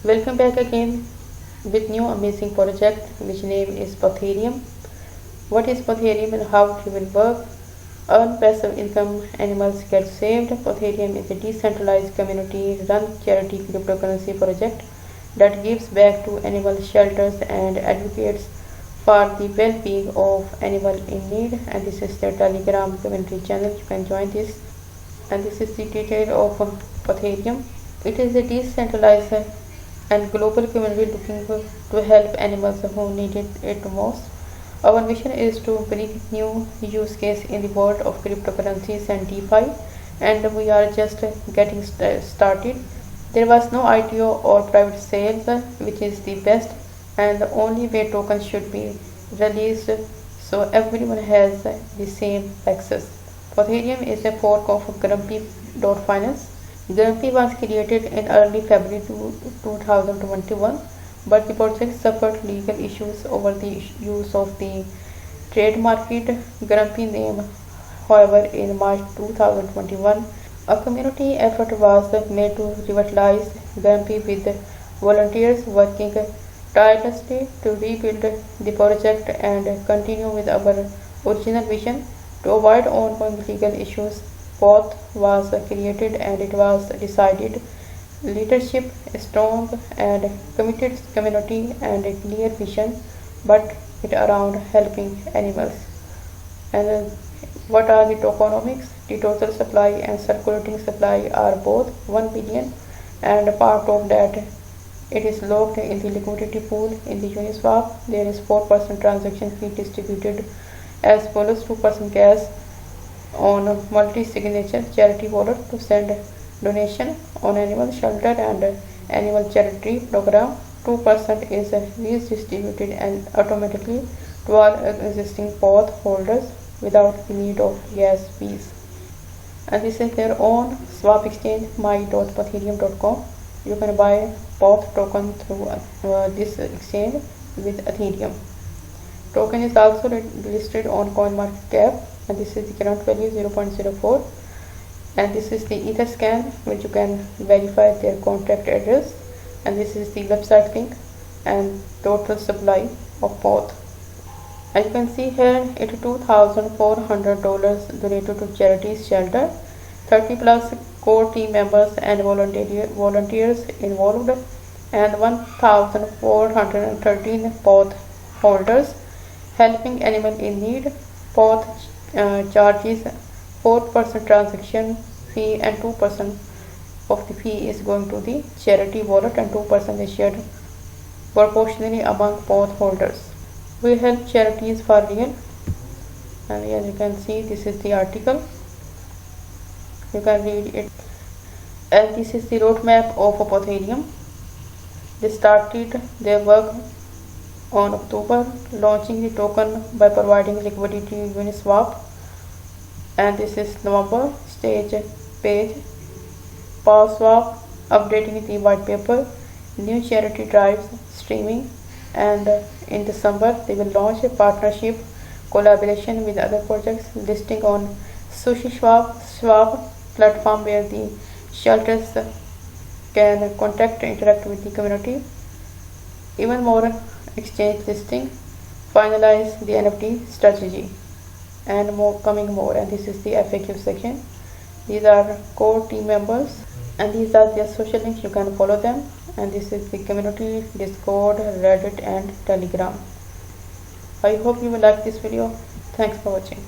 Welcome back again with new amazing project which name is Potherium. What is Potherium and how it will work? Earn passive income, animals get saved. Potherium is a decentralized community run charity cryptocurrency project that gives back to animal shelters and advocates for the well-being of animal in need. And this is the Telegram community channel. You can join this. And this is the detail of Potherium. It is a decentralized and global community looking to help animals who need it most. Our mission is to bring new use case in the world of cryptocurrencies and DeFi, and we are just getting started. There was no ITO or private sales, which is the best and the only way tokens should be released so everyone has the same access. Ethereum is a fork of Grumpy.finance. Grumpy was created in early February 2021, but the project suffered legal issues over the use of the trademark Grumpy name. However, in March 2021, a community effort was made to revitalize Grumpy with volunteers working tirelessly to rebuild the project and continue with our original vision. To avoid ongoing legal issues, Path was created and it was decided leadership, a strong and committed community and a clear vision, but it around helping animals. And what are the tokenomics? The total supply and circulating supply are both 1 billion, and part of that it is locked in the liquidity pool in the Uniswap. There is 4% transaction fee distributed as follows: 2% cash on multi-signature charity wallet to send donation on animal shelter and animal charity program. 2% is redistributed and automatically to all existing POTH holders without the need of gas fees. And this is their own swap exchange, my.potherium.com. You can buy POTH token through this exchange with Ethereum. Token is also listed on CoinMarketCap, and this is the current value 0.04. And this is the Etherscan, which you can verify their contract address. And this is the website link and total supply of both. As you can see here, it is $2,400 donated to charities shelter, 30 plus core team members and volunteers involved, and 1,413 POTH holders helping animal in need. POTH charges 4% transaction fee and 2% of the fee is going to the charity wallet and 2% is shared proportionally among POTH holders. We help charities for real, and as you can see, this is the article. You can read it. And this is the roadmap of Potherium. They started their work on October, launching the token by providing liquidity to Uniswap. And this is November, stage page, PowerSwap, updating the white paper, new charity drives, streaming, and in December they will launch a partnership collaboration with other projects, listing on SushiSwap platform where the shelters can contact and interact with the community. Even more exchange listing, finalize the NFT strategy, and more coming more. And this is the FAQ section. These are core team members and these are their social links. You can follow them. And this is the community, Discord, Reddit and Telegram. I hope you will like this video. Thanks for watching.